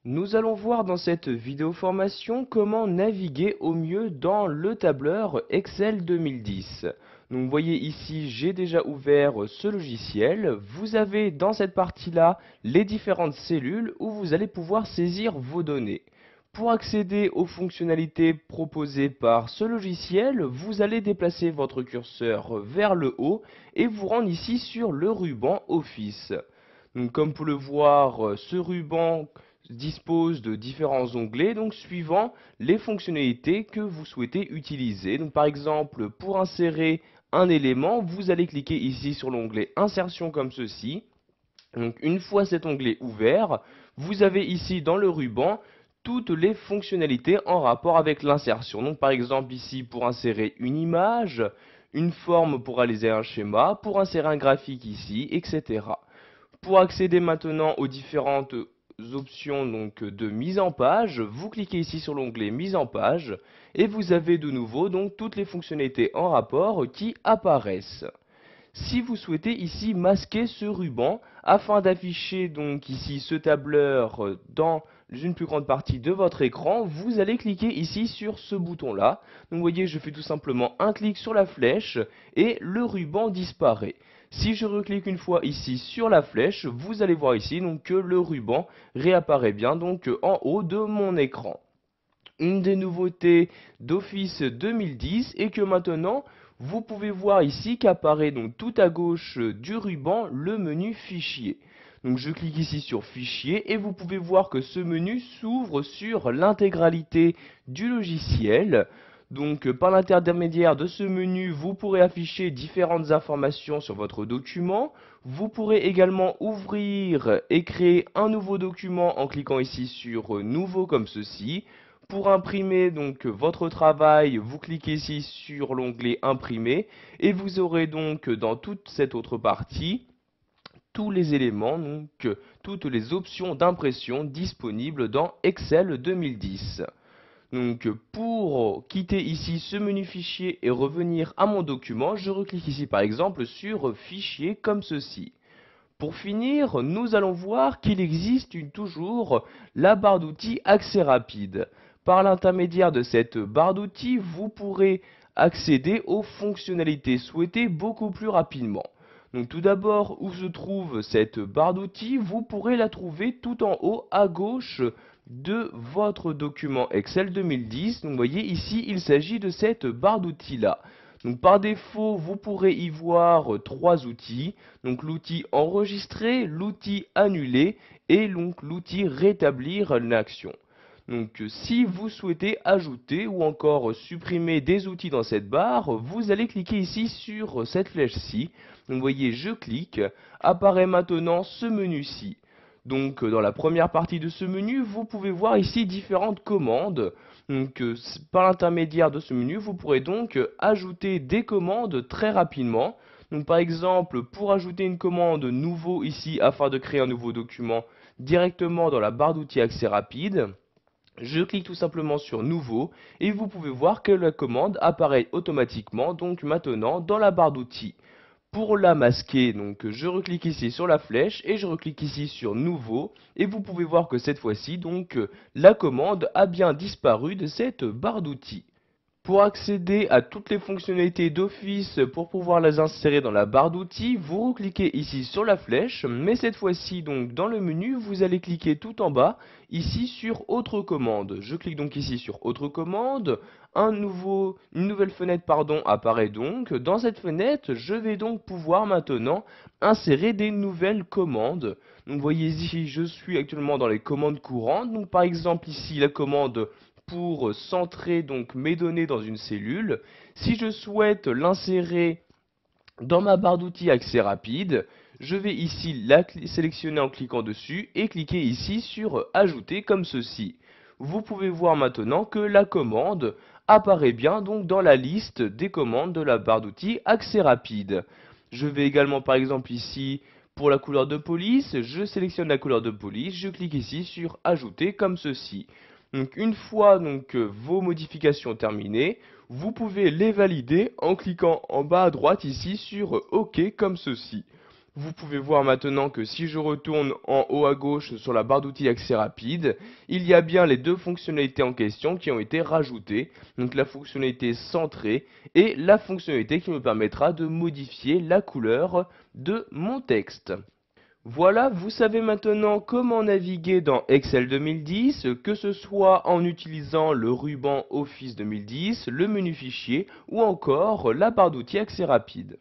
Nous allons voir dans cette vidéo formation comment naviguer au mieux dans le tableur Excel 2010. Donc vous voyez ici, j'ai déjà ouvert ce logiciel. Vous avez dans cette partie-là les différentes cellules où vous allez pouvoir saisir vos données. Pour accéder aux fonctionnalités proposées par ce logiciel, vous allez déplacer votre curseur vers le haut et vous rendre ici sur le ruban Office. Donc, comme vous le voir, ce ruban dispose de différents onglets, donc suivant les fonctionnalités que vous souhaitez utiliser. Donc, par exemple, pour insérer un élément, vous allez cliquer ici sur l'onglet Insertion comme ceci. Donc, une fois cet onglet ouvert, vous avez ici dans le ruban toutes les fonctionnalités en rapport avec l'insertion. Donc, par exemple, ici, pour insérer une image, une forme pour réaliser un schéma, pour insérer un graphique ici, etc. Pour accéder maintenant aux différentes options de mise en page, vous cliquez ici sur l'onglet mise en page et vous avez de nouveau donc toutes les fonctionnalités en rapport qui apparaissent. Si vous souhaitez ici masquer ce ruban afin d'afficher donc ici ce tableur dans une plus grande partie de votre écran, vous allez cliquer ici sur ce bouton là. Donc vous voyez, je fais tout simplement un clic sur la flèche et le ruban disparaît. Si je reclique une fois ici sur la flèche, vous allez voir ici donc que le ruban réapparaît bien donc en haut de mon écran. Une des nouveautés d'Office 2010 est que maintenant, vous pouvez voir ici qu'apparaît donc tout à gauche du ruban le menu Fichier. Donc je clique ici sur Fichier et vous pouvez voir que ce menu s'ouvre sur l'intégralité du logiciel. Donc par l'intermédiaire de ce menu, vous pourrez afficher différentes informations sur votre document. Vous pourrez également ouvrir et créer un nouveau document en cliquant ici sur Nouveau comme ceci. Pour imprimer donc votre travail, vous cliquez ici sur l'onglet Imprimer et vous aurez donc dans toute cette autre partie tous les éléments, donc toutes les options d'impression disponibles dans Excel 2010. Donc pour quitter ici ce menu fichier et revenir à mon document, je reclique ici par exemple sur Fichier comme ceci. Pour finir, nous allons voir qu'il existe toujours la barre d'outils accès rapide. Par l'intermédiaire de cette barre d'outils, vous pourrez accéder aux fonctionnalités souhaitées beaucoup plus rapidement. Donc tout d'abord, où se trouve cette barre d'outils, vous pourrez la trouver tout en haut à gauche de votre document Excel 2010. Donc vous voyez ici, il s'agit de cette barre d'outils là. Donc par défaut, vous pourrez y voir trois outils. Donc l'outil enregistrer, l'outil annuler et donc l'outil rétablir l'action. Donc si vous souhaitez ajouter ou encore supprimer des outils dans cette barre, vous allez cliquer ici sur cette flèche-ci. Donc vous voyez, je clique, apparaît maintenant ce menu-ci. Donc dans la première partie de ce menu, vous pouvez voir ici différentes commandes. Donc par l'intermédiaire de ce menu, vous pourrez donc ajouter des commandes très rapidement. Donc par exemple, pour ajouter une commande nouveau ici afin de créer un nouveau document directement dans la barre d'outils accès rapide, je clique tout simplement sur nouveau et vous pouvez voir que la commande apparaît automatiquement donc maintenant dans la barre d'outils. Pour la masquer, donc je reclique ici sur la flèche et je reclique ici sur nouveau et vous pouvez voir que cette fois-ci donc la commande a bien disparu de cette barre d'outils. Pour accéder à toutes les fonctionnalités d'Office pour pouvoir les insérer dans la barre d'outils, vous cliquez ici sur la flèche, mais cette fois-ci donc dans le menu, vous allez cliquer tout en bas ici sur Autre commande. Je clique donc ici sur Autre commande, une nouvelle fenêtre apparaît donc. Dans cette fenêtre, je vais donc pouvoir maintenant insérer des nouvelles commandes. Donc vous voyez ici, je suis actuellement dans les commandes courantes. Donc par exemple ici la commande pour centrer donc mes données dans une cellule. Si je souhaite l'insérer dans ma barre d'outils accès rapide, je vais ici la sélectionner en cliquant dessus et cliquer ici sur ajouter comme ceci. Vous pouvez voir maintenant que la commande apparaît bien donc dans la liste des commandes de la barre d'outils accès rapide. Je vais également par exemple ici pour la couleur de police, je sélectionne la couleur de police, je clique ici sur ajouter comme ceci. Donc une fois vos modifications terminées, vous pouvez les valider en cliquant en bas à droite ici sur OK comme ceci. Vous pouvez voir maintenant que si je retourne en haut à gauche sur la barre d'outils accès rapide, il y a bien les deux fonctionnalités en question qui ont été rajoutées, donc la fonctionnalité centrée et la fonctionnalité qui me permettra de modifier la couleur de mon texte. Voilà, vous savez maintenant comment naviguer dans Excel 2010, que ce soit en utilisant le ruban Office 2010, le menu fichier ou encore la barre d'outils accès rapide.